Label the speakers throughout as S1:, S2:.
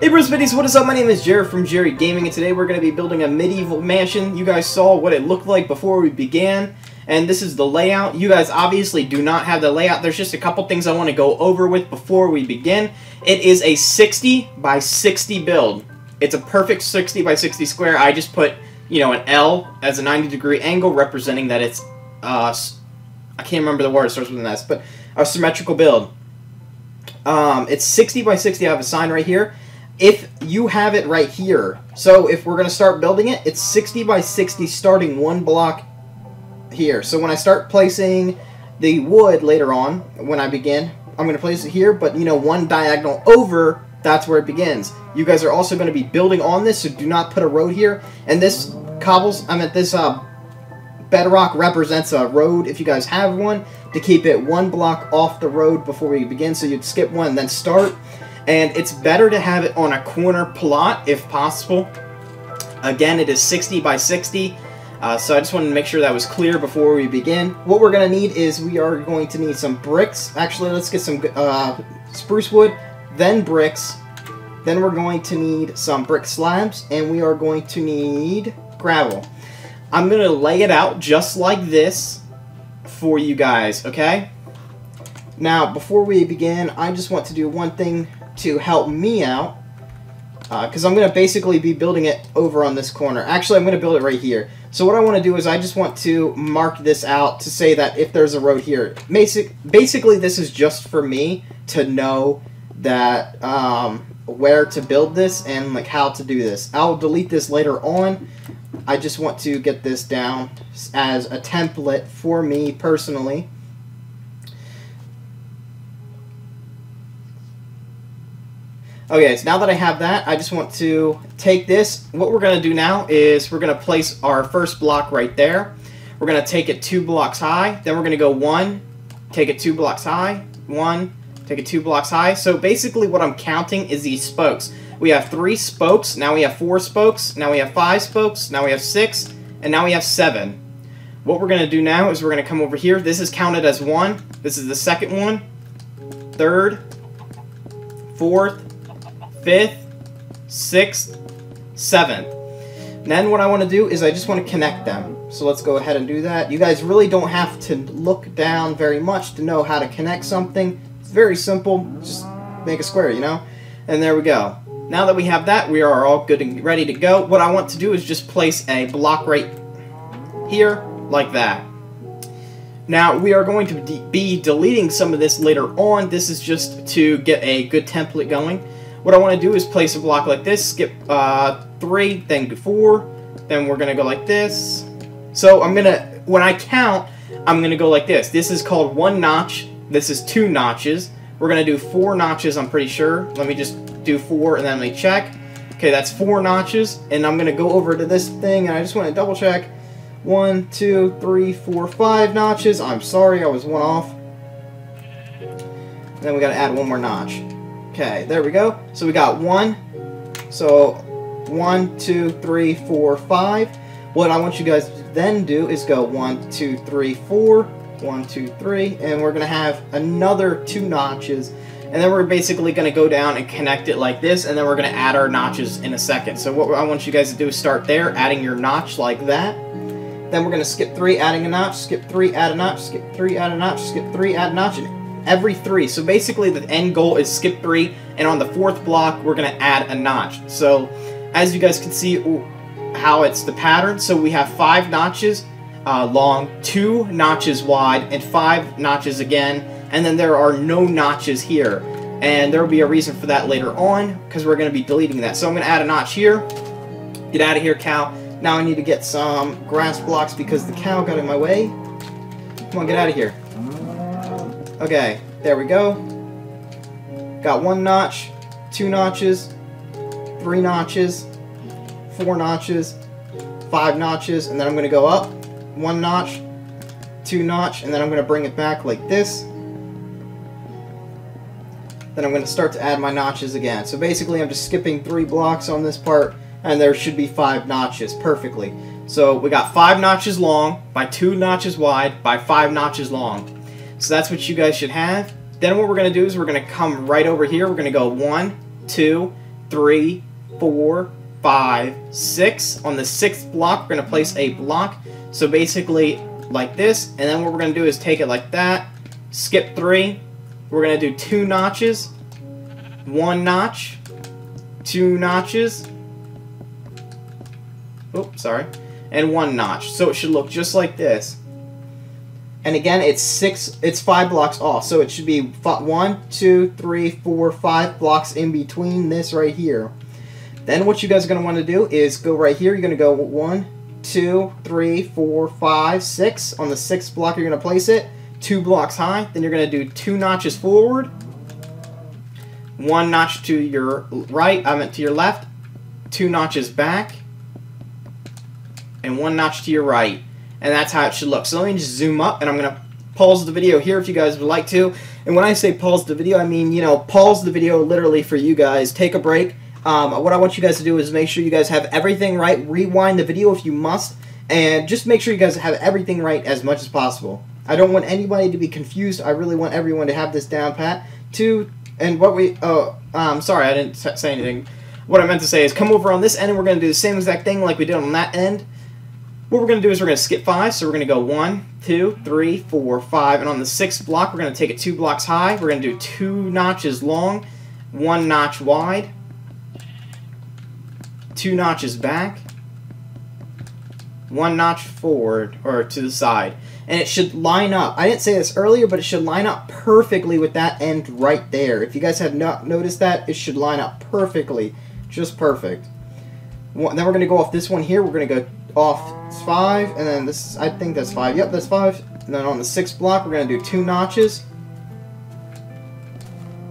S1: Hey Bruce Biddies, what is up? My name is Jared from Jaridgaming, and today we're going to be building a medieval mansion. You guys saw what it looked like before we began, and this is the layout. You guys obviously do not have the layout. There's just a couple things I want to go over with before we begin. It is a 60 by 60 build. It's a perfect 60 by 60 square. I just put, an L as a 90-degree angle representing that it's, I can't remember the word, it starts with an S, but a symmetrical build. It's 60 by 60. I have a sign right here. If you have it right here, so if we're going to start building it, it's 60 by 60 starting one block here. So when I start placing the wood later on, when I begin, I'm going to place it here, but one diagonal over, that's where it begins. You guys are also going to be building on this, so do not put a road here. And this this bedrock represents a road, if you guys have one, to keep it one block off the road before we begin. So you'd skip one, then start. And it's better to have it on a corner plot if possible. Again, it is 60 by 60. So I just wanted to make sure that was clear before we begin. What we're going to need is we are going to need some bricks. Actually, let's get some spruce wood, then bricks. Then we're going to need some brick slabs, and we are going to need gravel. I'm going to lay it out just like this for you guys, okay? Now, before we begin, I just want to do one thing to help me out, because I'm going to basically be building it over on this corner. Actually, I'm going to build it right here. So what I want to do is I just want to mark this out to say that if there's a road here. Basically, this is just for me to know that where to build this and how to do this. I'll delete this later on. I just want to get this down as a template for me personally. Okay, so now that I have that, I just want to take this. What we're going to do now is we're going to place our first block right there. We're going to take it 2 blocks high. Then we're going to go 1, take it 2 blocks high, 1, take it 2 blocks high. So basically what I'm counting is these spokes. We have 3 spokes, now we have 4 spokes, now we have 5 spokes, now we have 6, and now we have 7. What we're going to do now is we're going to come over here. This is counted as 1. This is the second one, 3rd, 4th, 5th, 6th, 7th. Then what I want to do is I just want to connect them. So let's go ahead and do that. You guys really don't have to look down very much to know how to connect something. It's very simple. Just make a square, And there we go. Now that we have that, we are all good and ready to go. What I want to do is just place a block right here, like that. Now, we are going to be deleting some of this later on. This is just to get a good template going. What I want to do is place a block like this, skip 3, then 4, then we're going to go like this. So when I count, I'm going to go like this. This is called 1 notch, this is 2 notches. We're going to do 4 notches, I'm pretty sure. Let me just do 4 and then let me check. Okay, that's 4 notches, and I'm going to go over to this thing, and I just want to double check. 1, 2, 3, 4, 5 notches. I'm sorry, I was 1 off. And then we got to add 1 more notch. Okay, there we go. So we got 1. So 1, 2, 3, 4, 5. What I want you guys to then do is go 1, 2, 3, 4. 1, 2, 3. And we're going to have another 2 notches. And then we're basically going to go down and connect it like this. And then we're going to add our notches in a second. So what I want you guys to do is start there, adding your notch like that. Then we're going to skip 3, adding a notch. Skip 3, add a notch. Skip 3, add a notch. Skip 3, add a notch. And every 3. So basically the end goal is skip 3, and on the 4th block we're going to add a notch. So as you guys can see how it's the pattern, so we have 5 notches long, 2 notches wide, and 5 notches again, and then there are no notches here. And there will be a reason for that later on, because we're going to be deleting that. So I'm going to add a notch here. Get out of here, cow. Now I need to get some grass blocks because the cow got in my way. Come on, get out of here. Okay, there we go. Got 1 notch, 2 notches, 3 notches, 4 notches, 5 notches, and then I'm going to go up 1 notch, 2 notch, and then I'm going to bring it back like this. Then I'm going to start to add my notches again. So basically I'm just skipping 3 blocks on this part, and there should be 5 notches perfectly. So we got 5 notches long by 2 notches wide by 5 notches long. So that's what you guys should have. Then what we're going to do is we're going to come right over here. We're going to go 1, 2, 3, 4, 5, 6. On the 6th block, we're going to place a block. So basically, like this. And then what we're going to do is take it like that. Skip 3. We're going to do 2 notches. 1 notch. 2 notches. Oops, sorry. And 1 notch. So it should look just like this. And again, it's 5 blocks off. So it should be 1, 2, 3, 4, 5 blocks in between this right here. Then what you guys are going to want to do is go right here. You're going to go 1, 2, 3, 4, 5, 6. On the 6th block, you're going to place it 2 blocks high. Then you're going to do 2 notches forward. 1 notch to your right, to your left. 2 notches back. And 1 notch to your right. And that's how it should look. So let me just zoom up, and I'm going to pause the video here if you guys would like to. And when I say pause the video, I mean, you know, pause the video literally for you guys. Take a break. What I want you guys to do is make sure you guys have everything right. Rewind the video if you must. And just make sure you guys have everything right as much as possible. I don't want anybody to be confused. I really want everyone to have this down pat. Sorry, I didn't say anything. What I meant to say is come over on this end, and we're going to do the same exact thing like we did on that end. What we're going to do is we're going to skip 5, so we're going to go 1, 2, 3, 4, 5, and on the 6th block, we're going to take it 2 blocks high. We're going to do 2 notches long, 1 notch wide, 2 notches back, 1 notch forward, or to the side. And it should line up. I didn't say this earlier, but it should line up perfectly with that end right there. If you guys have not noticed that, it should line up perfectly. Just perfect. Then we're going to go off this one here. We're going to go off 5, and then this, I think that's 5. Yep, that's 5. And then on the 6th block, we're going to do 2 notches.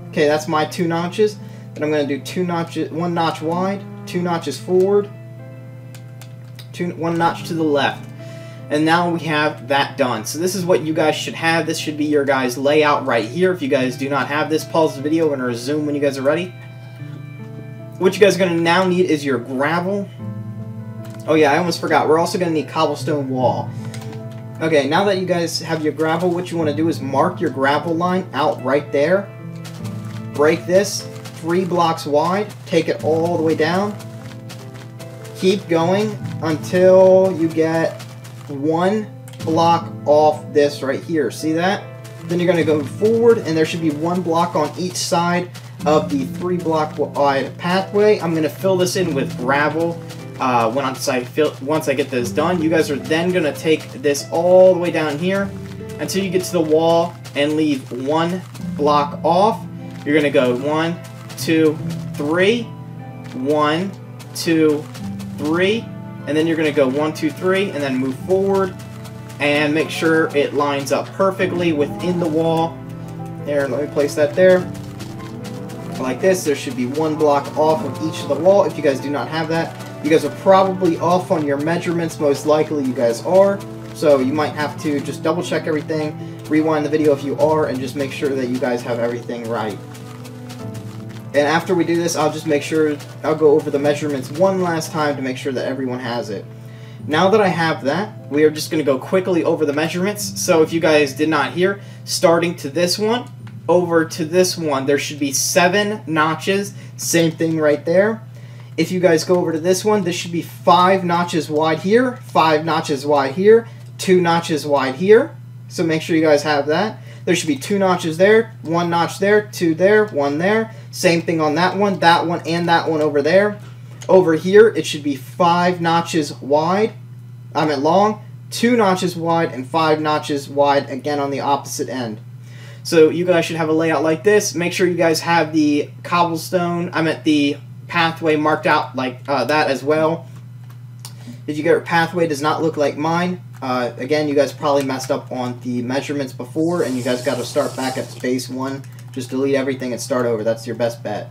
S1: Okay, that's my 2 notches. Then I'm going to do 2 notches, 1 notch wide, 2 notches forward, 1 notch to the left. And now we have that done. So this is what you guys should have. This should be your guys' layout right here. If you guys do not have this, pause the video and resume when you guys are ready. What you guys are going to now need is your gravel. Oh yeah, I almost forgot. We're also going to need cobblestone wall. Okay, now that you guys have your gravel, what you want to do is mark your gravel line out right there. Break this 3 blocks wide. Take it all the way down. Keep going until you get 1 block off this right here. See that? Then you're going to go forward, and there should be 1 block on each side of the 3 block wide pathway. I'm going to fill this in with gravel. Once I get this done, you guys are then going to take this all the way down here until you get to the wall and leave 1 block off. You're going to go 1, 2, 3, 1, 2, 3, and then you're going to go 1, 2, 3, and then move forward and make sure it lines up perfectly within the wall. There, let me place that there. Like this, there should be 1 block off of each of the wall. If you guys do not have that, you guys are probably off on your measurements. Most likely you guys are. So you might have to just double check everything, rewind the video if you are, and just make sure that you guys have everything right. And after we do this, I'll just make sure, I'll go over the measurements one last time to make sure that everyone has it. Now that I have that, we are just going to go quickly over the measurements. So if you guys did not hear, starting to this one, over to this one, there should be 7 notches. Same thing right there. If you guys go over to this one, this should be 5 notches wide here, 5 notches wide here, 2 notches wide here. So make sure you guys have that. There should be 2 notches there, 1 notch there, 2 there, 1 there. Same thing on that one, and that one over there. Over here, it should be 5 notches wide, long, 2 notches wide, and 5 notches wide again on the opposite end. So you guys should have a layout like this. Make sure you guys have the cobblestone, the pathway marked out like that as well. If your pathway does not look like mine, again, you guys probably messed up on the measurements before, and you guys got to start back at base 1. Just delete everything and start over. That's your best bet.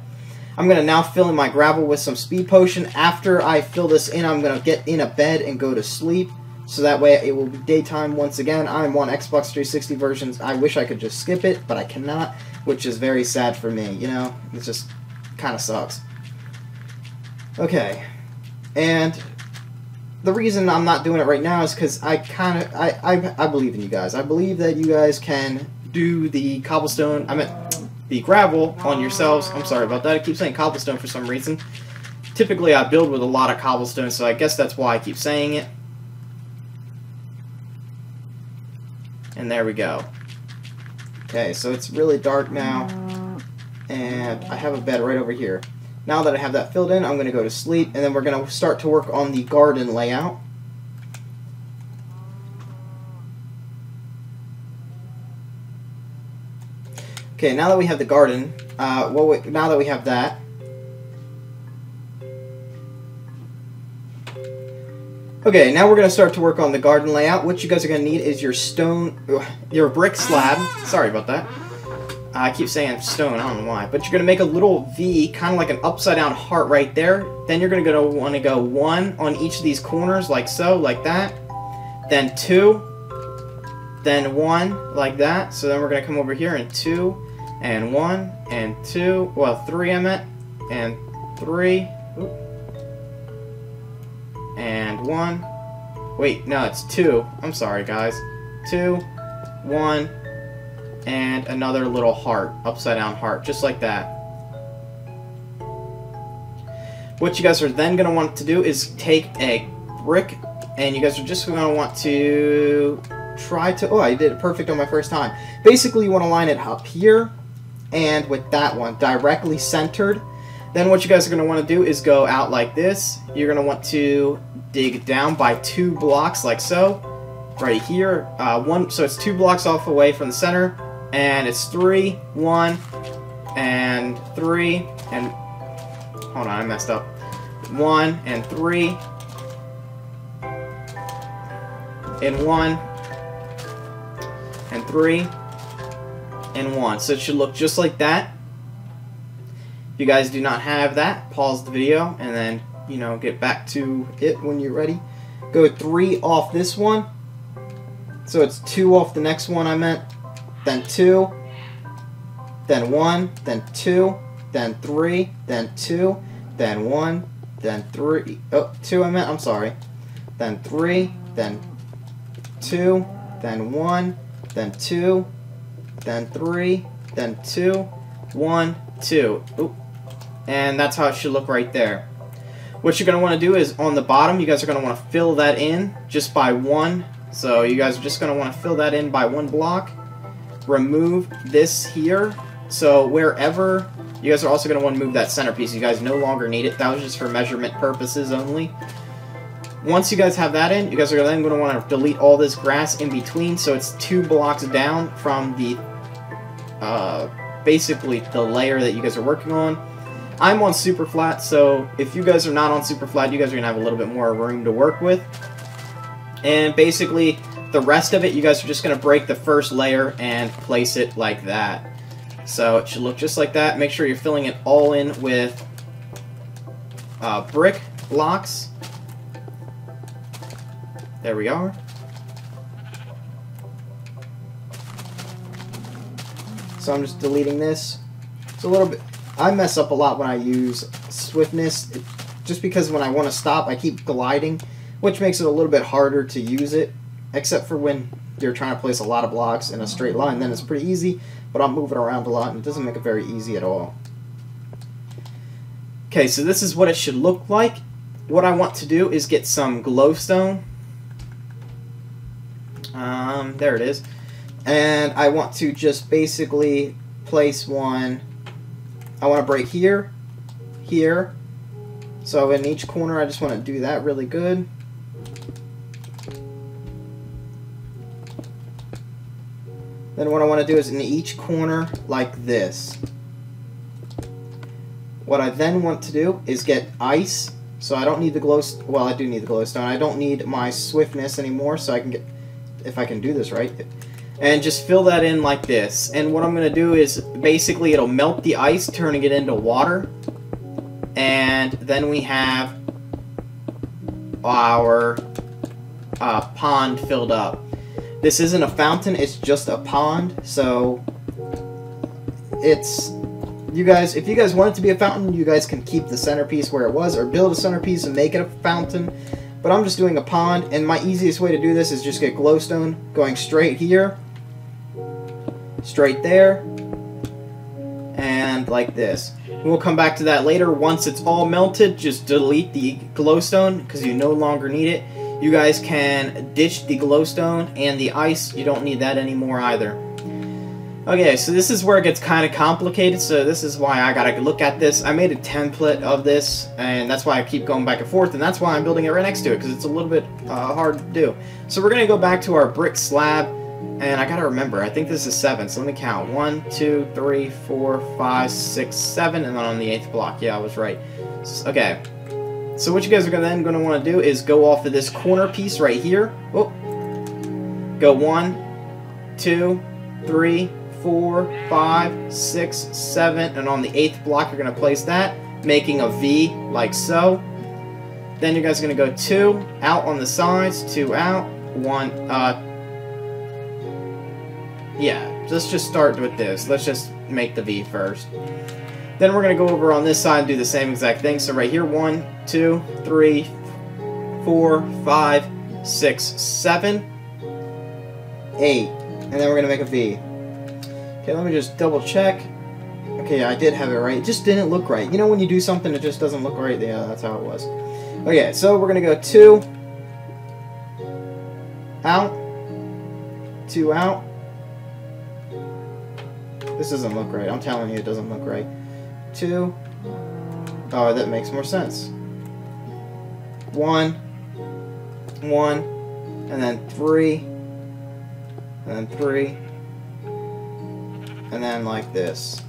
S1: I'm going to now fill in my gravel with some speed potion. After I fill this in, I'm going to get in a bed and go to sleep. So that way it will be daytime once again. I'm on Xbox 360 versions. I wish I could just skip it, but I cannot, which is very sad for me. You know, it just kind of sucks. Okay, and the reason I'm not doing it right now is because I believe in you guys. I believe that you guys can do the cobblestone, the gravel on yourselves. I'm sorry about that. I keep saying cobblestone for some reason. Typically, I build with a lot of cobblestone, so I guess that's why I keep saying it. And there we go. Okay, so it's really dark now, and I have a bed right over here. Now that I have that filled in, I'm going to go to sleep, and then we're going to start to work on the garden layout. Okay, now that we have the garden, now that we have that, okay, now we're going to start to work on the garden layout. What you guys are going to need is your brick slab. Sorry about that. I keep saying stone, I don't know why. But you're going to make a little V, kind of like an upside down heart right there. Then you're going to want to go 1 on each of these corners, like so, like that. Then 2, then 1, like that. So then we're going to come over here and 2, and 1, and 2, well, 3 I meant, and 3. Oop. And 1. Wait, no, it's 2. I'm sorry, guys. 2, 1, and another little heart, upside down heart, just like that. What you guys are then going to want to do is take a brick, and you guys are just going to want to try to... Oh, I did it perfect on my first time. Basically, you want to line it up here, and with that one, directly centered. Then what you guys are going to want to do is go out like this. You're going to want to dig down by 2 blocks like so. Right here. So it's 2 blocks off away from the center. And it's 3, 1, and 3, and... Hold on, I messed up. 1, and 3, and 1, and 3, and 1. So it should look just like that. If you guys do not have that, pause the video and then, you know, get back to it when you're ready. Go 3 off this one. So it's 2 off the next one I meant. Then 2. Then 1. Then 2. Then 3. Then 2. Then 1. Then 3. Oh, 2 I meant. I'm sorry. Then 3. Then 2. Then 1. Then 2. Then 3. Then 2. 1. 2. Oop. And that's how it should look right there. What you're going to want to do is on the bottom, you guys are going to want to fill that in just by 1. So you guys are just going to want to fill that in by 1 block. Remove this here. So wherever, you guys are also going to want to move that centerpiece. You guys no longer need it. That was just for measurement purposes only. Once you guys have that in, you guys are then going to want to delete all this grass in between. So it's 2 blocks down from the, basically the layer that you guys are working on. I'm on super flat, so if you guys are not on super flat, you guys are going to have a little bit more room to work with. And basically, the rest of it, you guys are just going to break the first layer and place it like that. So it should look just like that. Make sure you're filling it all in with brick blocks. There we are. So I'm just deleting this. It's a little bit... I mess up a lot when I use swiftness, just because when I want to stop, I keep gliding, which makes it a little bit harder to use it, except for when you're trying to place a lot of blocks in a straight line. Then it's pretty easy, but I'm moving around a lot, and it doesn't make it very easy at all. Okay, so this is what it should look like. What I want to do is get some glowstone. There it is. And I want to just basically place one... I want to break here, here. So in each corner, I just want to do that really good. Then what I want to do is in each corner, like this. What I then want to do is get ice. So I don't need the glowstone. Well, I do need the glowstone. I don't need my swiftness anymore, so I can get, if I can do this right. And just fill that in like this. And what I'm going to do is basically it'll melt the ice, turning it into water. And then we have our pond filled up. This isn't a fountain, it's just a pond. So it's... You guys, if you guys want it to be a fountain, you guys can keep the centerpiece where it was, or build a centerpiece and make it a fountain. But I'm just doing a pond, and my easiest way to do this is just get glowstone going straight here, straight there, blend like this. We'll come back to that later. Once it's all melted, just delete the glowstone because you no longer need it. You guys can ditch the glowstone and the ice. You don't need that anymore either. Okay, so this is where it gets kind of complicated, so this is why I gotta look at this. I made a template of this, and that's why I keep going back and forth, and that's why I'm building it right next to it, because it's a little bit hard to do. So we're gonna go back to our brick slab, and I gotta remember, I think this is 7, so let me count. 1, 2, 3, 4, 5, 6, 7, and then on the 8th block. Yeah, I was right. Okay. So what you guys are then going to want to do is go off of this corner piece right here. Oh. Go 1, 2, 3, 4, 5, 6, 7, and on the 8th block you're going to place that, making a V like so. Then you guys are going to go 2 out on the sides, 2 out, 1. Yeah, let's just start with this. Let's just make the V first. Then we're going to go over on this side and do the same exact thing. So right here, 1, 2, 3, 4, 5, 6, 7, 8. And then we're going to make a V. Okay, let me just double check. Okay, I did have it right. It just didn't look right. You know when you do something that just doesn't look right? Yeah, that's how it was. Okay, so we're going to go 2 out, 2 out. This doesn't look right. I'm telling you, it doesn't look right. 2. Oh, that makes more sense. 1, 1, and then 3, and then 3, and then like this.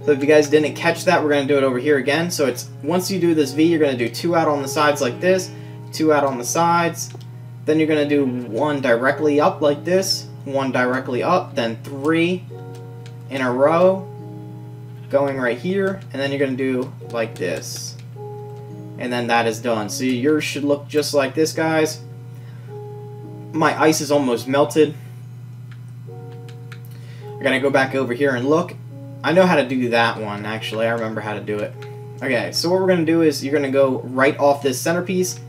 S1: So if you guys didn't catch that, we're going to do it over here again. So it's once you do this V, you're going to do 2 out on the sides like this, 2 out on the sides. Then you're going to do 1 directly up like this, 1 directly up, then 3 in a row, going right here, and then you're going to do like this. And then that is done. So yours should look just like this, guys. My ice is almost melted. We're going to go back over here and look. I know how to do that one, actually. I remember how to do it. Okay, so what we're going to do is you're going to go right off this centerpiece.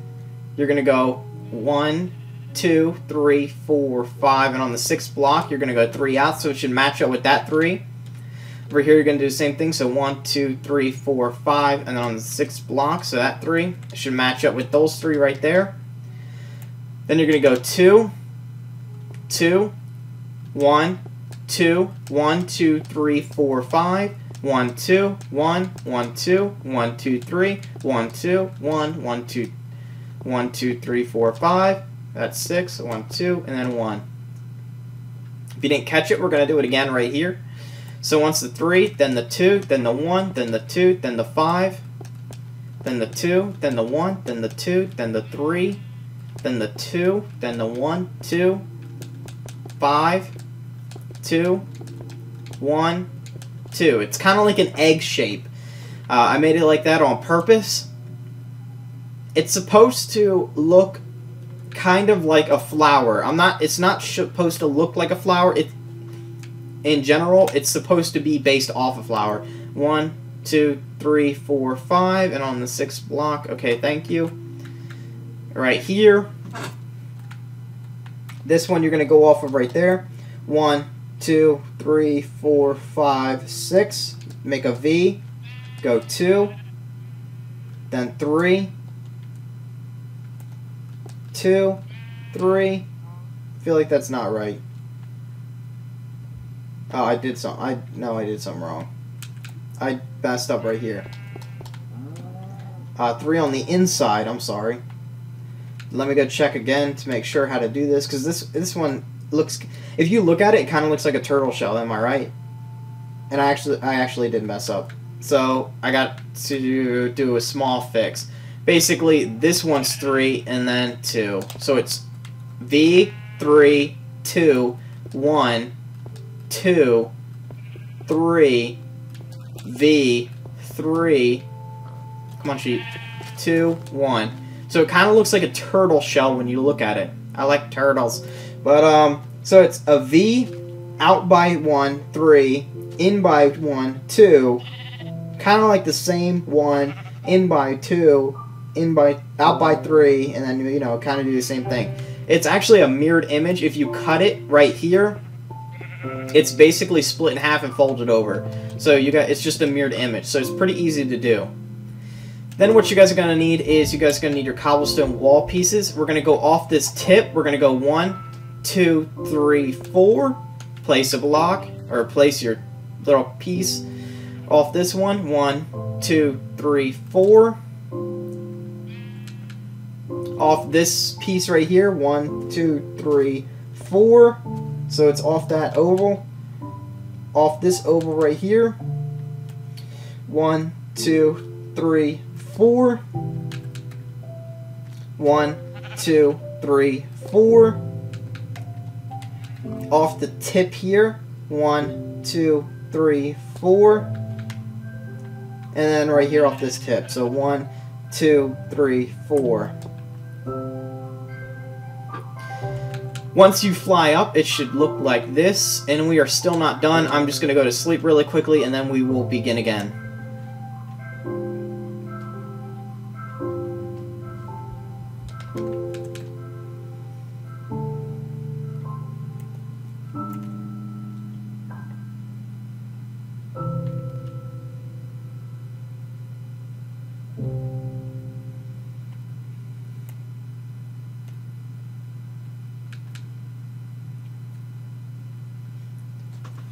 S1: You're going to go 1, 2, 3, 4, 5, and on the 6th block, you're going to go 3 out, so it should match up with that 3. Over here, you're going to do the same thing, so 1, 2, 3, 4, 5, and then on the 6th block, so that 3 should match up with those 3 right there. Then you're going to go 2, 2, 1, 2, 1, 2, 3, 4, 5, 1, 2, 1, 1, 2, 1, 2, 3, 1, 2, 1, 1, 2, 1, 2, 3, 4, 5. That's 6, 1, 2, and then 1. If you didn't catch it, we're going to do it again right here. So once the 3, then the 2, then the 1, then the 2, then the 5, then the 2, then the 1, then the 2, then the 3, then the 2, then the 1, 2, 5, 2, 1, 2. It's kind of like an egg shape. I made it like that on purpose. It's supposed to look kind of like a flower. It's not supposed to look like a flower. In general, it's supposed to be based off a flower. 1, 2, 3, 4, 5, and on the 6th block. Okay, thank you. Right here. This one you're going to go off of right there. 1, 2, 3, 4, 5, 6. Make a V. Go 2. Then 3. 2, 3. I feel like that's not right. Oh, I did something. I did something wrong. I messed up right here. 3 on the inside. I'm sorry. Let me go check again to make sure how to do this, because this one looks. If you look at it, it kind of looks like a turtle shell. Am I right? And I actually did mess up. So I got to do a small fix. Basically, this one's 3 and then 2. So it's V, 3, 2, 1, 2, 3, V, 3. Come on, sheet. 2, 1. So it kind of looks like a turtle shell when you look at it. I like turtles. But, so it's a V, out by 1, 3, in by 1, 2. Kind of like the same 1, in by 2, out by 3, and then, you know, kind of do the same thing. It's actually a mirrored image. If you cut it right here, it's basically split in half and folded over. So it's just a mirrored image. So it's pretty easy to do. Then what you guys are going to need is you guys are going to need your cobblestone wall pieces. We're going to go off this tip. We're going to go 1, 2, 3, 4. Place a block, or place your little piece off this one. 1, 2, 3, 4. Off this piece right here. 1, 2, 3, 4. So it's off that oval. Off this oval right here. 1, 2, 3, 4. 1, 2, 3, 4. Off the tip here. 1, 2, 3, 4. And then right here off this tip. So 1, 2, 3, 4. Once you fly up, it should look like this, and we are still not done. I'm just going to go to sleep really quickly, and then we will begin again.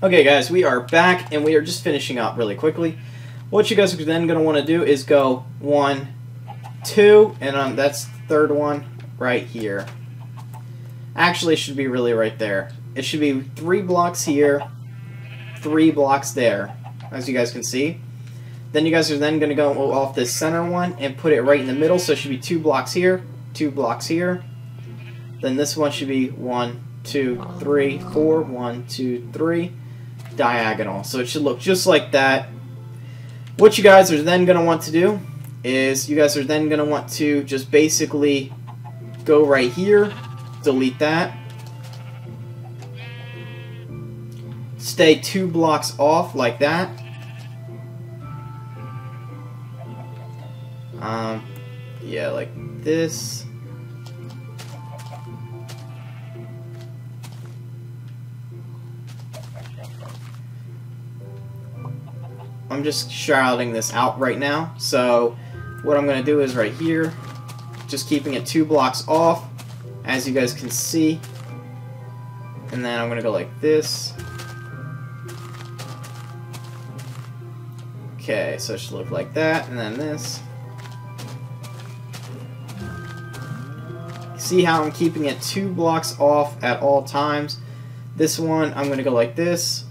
S1: Okay guys, we are back and we are just finishing up really quickly. What you guys are then going to want to do is go 1, 2, and that's the third one right here. Actually, it should be really right there. It should be 3 blocks here, 3 blocks there, as you guys can see. Then you guys are then going to go off this center one and put it right in the middle, so it should be 2 blocks here, 2 blocks here. Then this one should be 1, 2, 3, 4, 1, 2, 3. Diagonal. So it should look just like that. What you guys are then going to want to do is you guys are then going to want to just basically go right here, delete that, stay 2 blocks off like that. Yeah, like this. I'm just shrouding this out right now, so what I'm going to do is right here, just keeping it 2 blocks off, as you guys can see, and then I'm going to go like this. Okay, so it should look like that, and then this. See how I'm keeping it 2 blocks off at all times? This one, I'm going to go like this.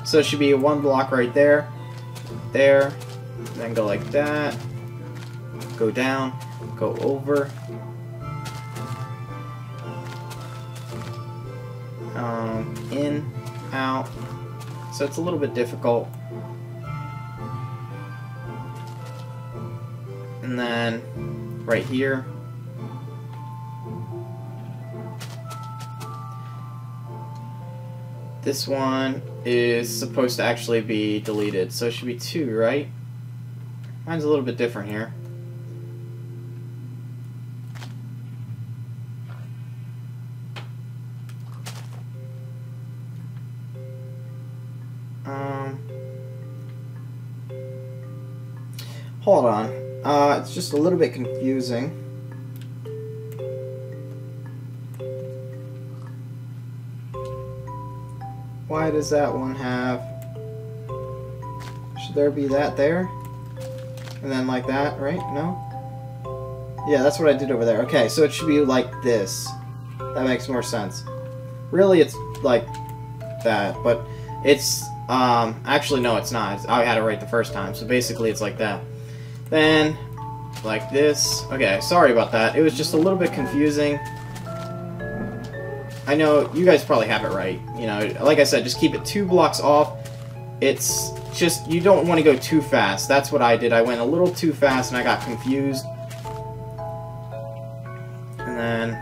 S1: So it should be 1 block right there, there, then go like that, go down, go over, in, out, so it's a little bit difficult, and then right here, this one is supposed to actually be deleted, so it should be 2, right? Mine's a little bit different here. Hold on. It's just a little bit confusing. Why does that one have... Should there be that there? And then like that, right? No? Yeah, that's what I did over there. Okay, so it should be like this. That makes more sense. Really, it's like that, but it's... actually, no, it's not. I had it right the first time, so basically it's like that. Then, like this. Okay, sorry about that. It was just a little bit confusing. I know you guys probably have it right. You know, like I said, just keep it 2 blocks off. It's just, you don't want to go too fast. That's what I did. I went a little too fast and I got confused. And then,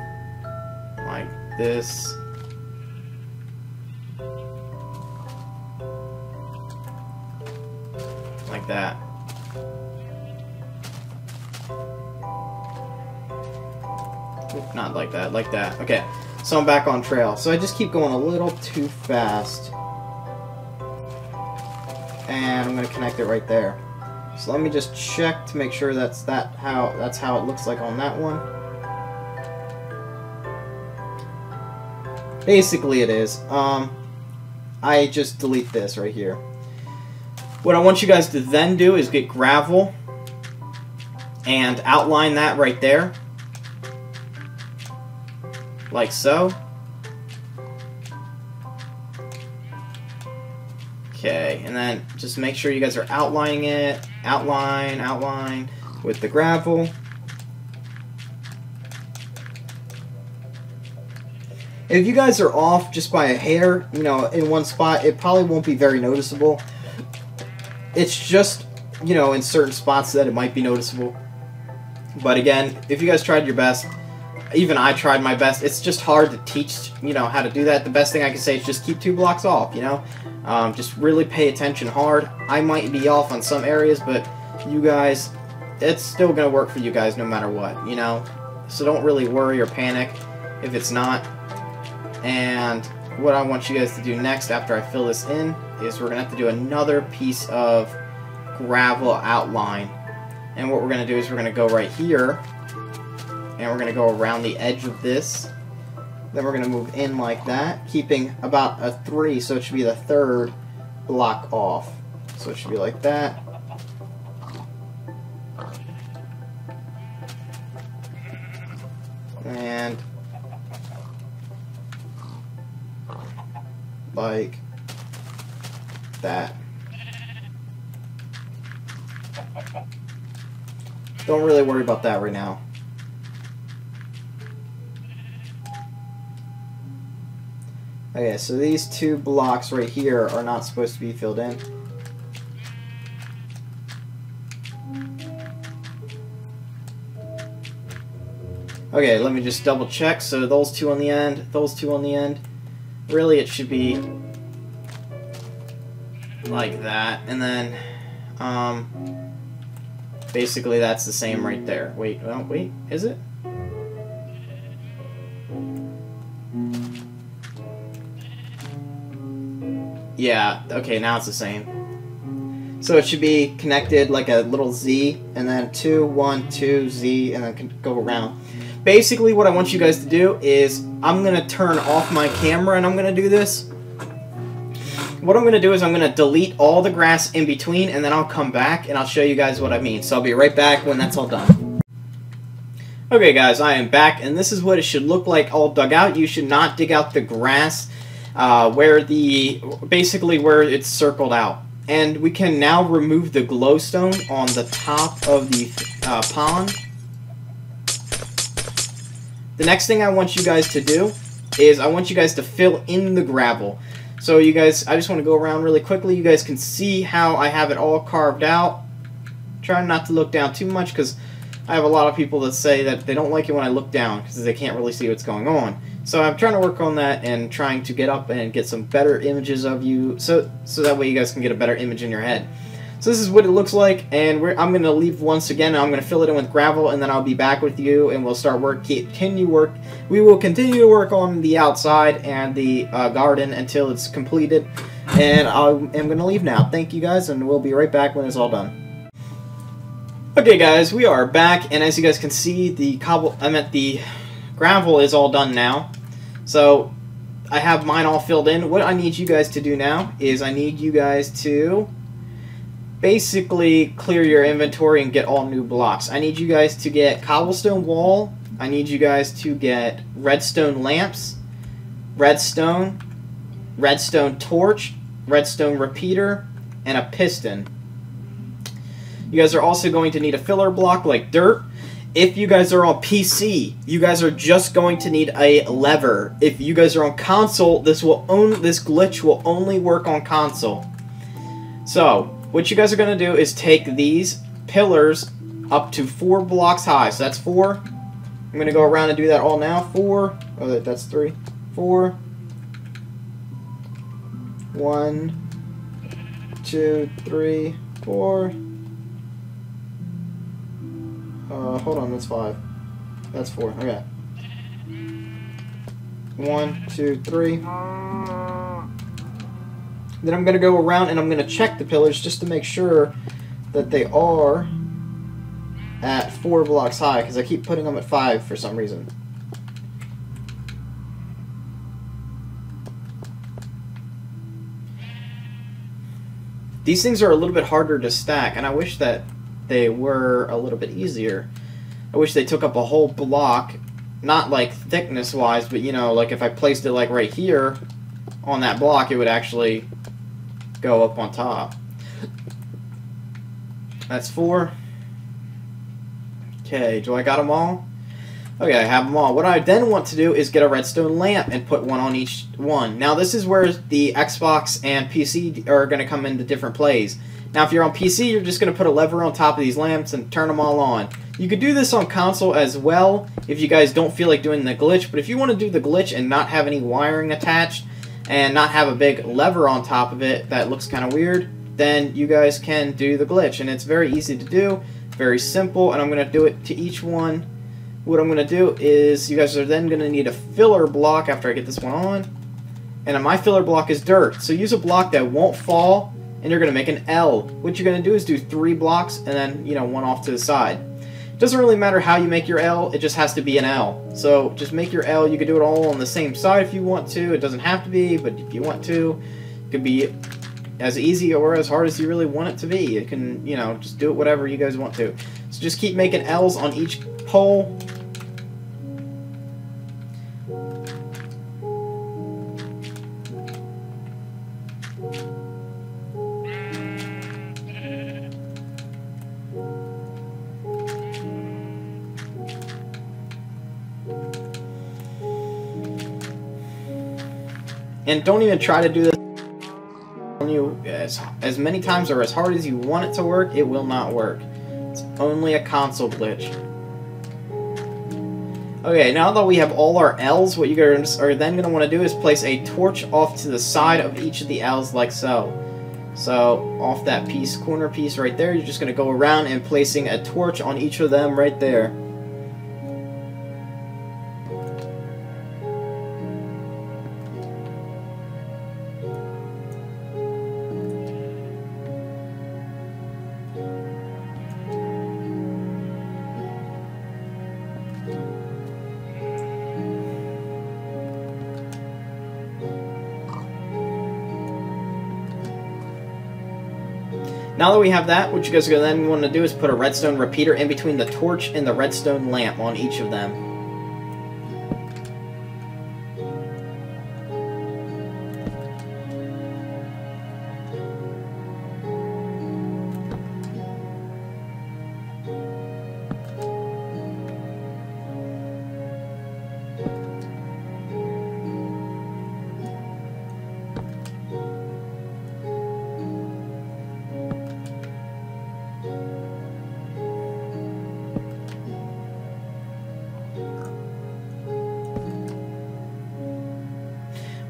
S1: like this. Like that. Not like that, like that. Okay. So I'm back on trail. So I just keep going a little too fast. And I'm going to connect it right there. So let me just check to make sure that's how it looks like on that one. Basically it is. I just delete this right here. What I want you guys to then do is get gravel and outline that right there. Like so. Okay, and then just make sure you guys are outlining it. Outline with the gravel. If you guys are off just by a hair, you know, in one spot, it probably won't be very noticeable. It's just, you know, in certain spots that it might be noticeable. But again, if you guys tried your best, even I tried my best, it's just hard to teach, you know, how to do that. The best thing I can say is just keep 2 blocks off, you know? Just really pay attention hard. I might be off on some areas, but you guys, it's still going to work for you guys no matter what, you know? So don't really worry or panic if it's not. And what I want you guys to do next after I fill this in is we're going to have to do another piece of gravel outline. And what we're going to do is we're going to go right here, and we're going to go around the edge of this. Then we're going to move in like that, keeping about a 3, so it should be the 3rd block off. So it should be like that. And like that. Don't really worry about that right now. Okay, so these 2 blocks right here are not supposed to be filled in. Okay, let me just double check. So those 2 on the end, those 2 on the end. Really, it should be like that. And then, basically that's the same right there. Wait, oh, wait, is it? Yeah, okay, now it's the same. So it should be connected like a little Z, and then 2, 1, 2, Z, and then go around. Basically, what I want you guys to do is, I'm going to turn off my camera and I'm going to do this. What I'm going to do is I'm going to delete all the grass in between, and then I'll come back and I'll show you guys what I mean. So I'll be right back when that's all done. Okay guys, I am back, and this is what it should look like all dug out. You should not dig out the grass basically where it's circled out. And we can now remove the glowstone on the top of the pond. The next thing I want you guys to do is I want you guys to fill in the gravel. So you guys, I just want to go around really quickly. You guys can see how I have it all carved out. Try not to look down too much, because I have a lot of people that say that they don't like it when I look down because they can't really see what's going on. So I'm trying to work on that and trying to get up and get some better images of you, so that way you guys can get a better image in your head. So this is what it looks like, and I'm going to leave once again, and I'm going to fill it in with gravel, and then I'll be back with you, and we'll start we will continue to work on the outside and the garden until it's completed, and I'm going to leave now. Thank you guys, and we'll be right back when it's all done. Okay guys, we are back, and as you guys can see, the gravel is all done now. So I have mine all filled in. What I need you guys to do now is I need you guys to basically clear your inventory and get all new blocks. I need you guys to get cobblestone wall. I need you guys to get redstone lamps, redstone torch, redstone repeater, and a piston. You guys are also going to need a filler block like dirt. If you guys are on PC, you guys are just going to need a lever. If you guys are on console, this glitch will only work on console. So what you guys are going to do is take these pillars up to 4 blocks high. So that's 4. I'm going to go around and do that all now. 4. Oh, that's 3. 4. 1, 2, 3, 4. Hold on, that's 5. That's 4. Okay. 1, 2, 3. Then I'm going to go around and I'm going to check the pillars just to make sure that they are at 4 blocks high, because I keep putting them at 5 for some reason. These things are a little bit harder to stack, and I wish that they were a little bit easier. I wish they took up a whole block, not like thickness-wise, but you know, like if I placed it like right here on that block, it would actually go up on top. That's 4. Okay, do I got them all? Okay, I have them all. What I then want to do is get a redstone lamp and put one on each one. Now this is where the Xbox and PC are going to come into different plays. Now if you're on PC, you're just going to put a lever on top of these lamps and turn them all on. You could do this on console as well if you guys don't feel like doing the glitch, but if you want to do the glitch and not have any wiring attached and not have a big lever on top of it that looks kind of weird, then you guys can do the glitch. And it's very easy to do, very simple, and I'm going to do it to each one. What I'm going to do is, you guys are then going to need a filler block after I get this one on. And my filler block is dirt. So use a block that won't fall, and you're going to make an L. What you're going to do is do 3 blocks, and then, you know, 1 off to the side. It doesn't really matter how you make your L, it just has to be an L. So just make your L. You can do it all on the same side if you want to. It doesn't have to be, but if you want to, it could be as easy or as hard as you really want it to be. You can, you know, just do it whatever you guys want to. So just keep making L's on each pole. And don't even try to do this as many times or as hard as you want it to work. It will not work. It's only a console glitch. Okay, now that we have all our L's, what you guys are then going to want to do is place a torch off to the side of each of the L's like so. So, off that piece, corner piece right there, you're just going to go around and placing a torch on each of them right there. Now that we have that, what you guys are going to then want to do is put a redstone repeater in between the torch and the redstone lamp on each of them.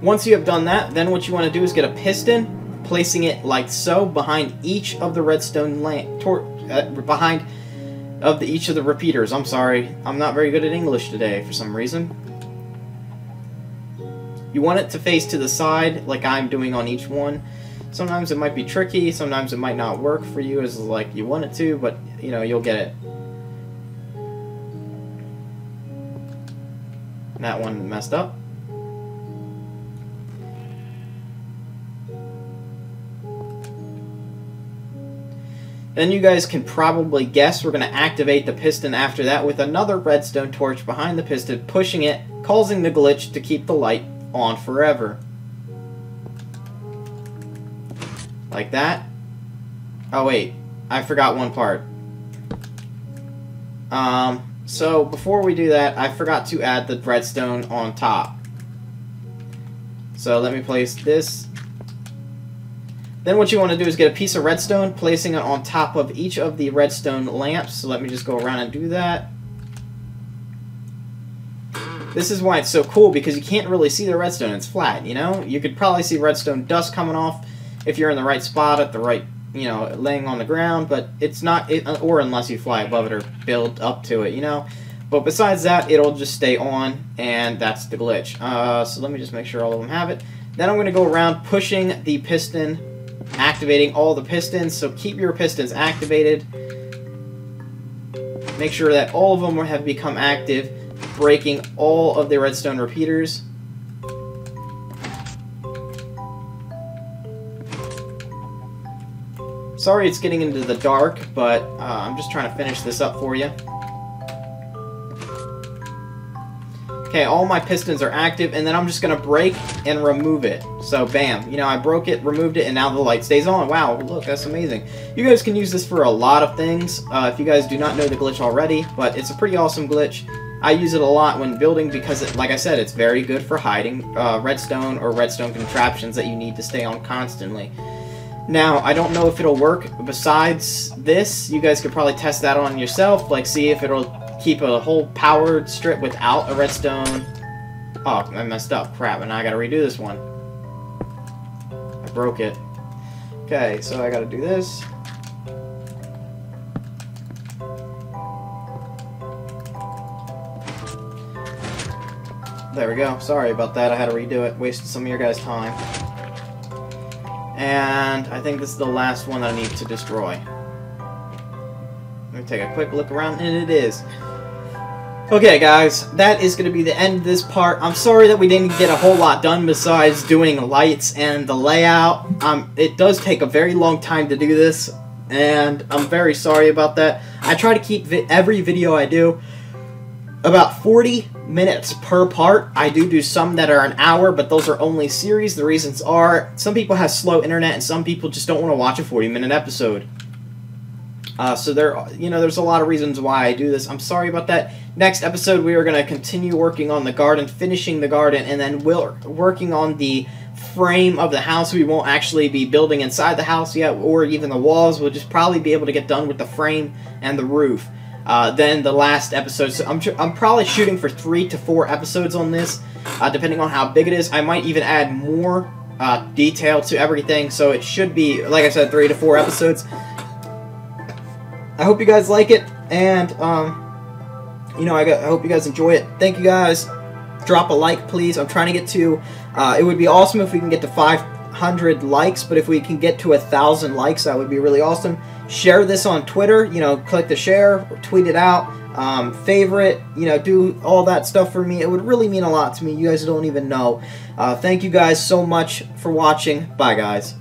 S1: Once you have done that, then what you want to do is get a piston, placing it like so behind each of the redstone lamp, each of the repeaters. I'm sorry, I'm not very good at English today for some reason. You want it to face to the side like I'm doing on each one. Sometimes it might be tricky, sometimes it might not work for you as like you want it to, but you know, you'll get it. That one messed up. Then you guys can probably guess we're going to activate the piston after that with another redstone torch behind the piston, pushing it, causing the glitch to keep the light on forever. Like that. Oh wait, I forgot one part. So before we do that, I forgot to add the redstone on top. So let me place this. Then what you want to do is get a piece of redstone, placing it on top of each of the redstone lamps. So let me just go around and do that. This is why it's so cool, because you can't really see the redstone. It's flat, you know? You could probably see redstone dust coming off if you're in the right spot at the right, you know, laying on the ground, but it's not, or unless you fly above it or build up to it, you know? But besides that, it'll just stay on, and that's the glitch. So let me just make sure all of them have it. Then I'm going to go around pushing the piston, activating all the pistons. So keep your pistons activated. Make sure that all of them have become active, breaking all of the redstone repeaters. Sorry it's getting into the dark, but I'm just trying to finish this up for you. Okay, all my pistons are active, and then I'm just going to break and remove it. So, bam. You know, I broke it, removed it, and now the light stays on. Wow, look, that's amazing. You guys can use this for a lot of things, if you guys do not know the glitch already, but it's a pretty awesome glitch. I use it a lot when building because, like I said, it's very good for hiding redstone or redstone contraptions that you need to stay on constantly. Now, I don't know if it'll work besides this. You guys could probably test that on yourself, like see if it'll keep a whole powered strip without a redstone. Oh, I messed up. Crap, and now I gotta redo this one. I broke it. Okay, so I gotta do this. There we go. Sorry about that. I had to redo it. Wasted some of your guys' time. And I think this is the last one I need to destroy. Let me take a quick look around, and it is. Okay, guys, that is going to be the end of this part. I'm sorry that we didn't get a whole lot done besides doing lights and the layout. It does take a very long time to do this, and I'm very sorry about that. I try to keep every video I do about 40 minutes per part. I do some that are an hour, but those are only series. The reasons are some people have slow internet, and some people just don't want to watch a 40-minute episode. So there's a lot of reasons why I do this. I'm sorry about that. Next episode, we are going to continue working on the garden, finishing the garden, and then we're working on the frame of the house. We won't actually be building inside the house yet, or even the walls. We'll just probably be able to get done with the frame and the roof. Then the last episode. So I'm probably shooting for 3 to 4 episodes on this, depending on how big it is. I might even add more detail to everything, so it should be, like I said, 3 to 4 episodes. I hope you guys like it, and I hope you guys enjoy it. Thank you guys. Drop a like, please. I'm trying to get to. It would be awesome if we can get to 500 likes, but if we can get to 1,000 likes, that would be really awesome. Share this on Twitter. Click the share, tweet it out, favorite. Do all that stuff for me. It would really mean a lot to me. You guys don't even know. Thank you guys so much for watching. Bye, guys.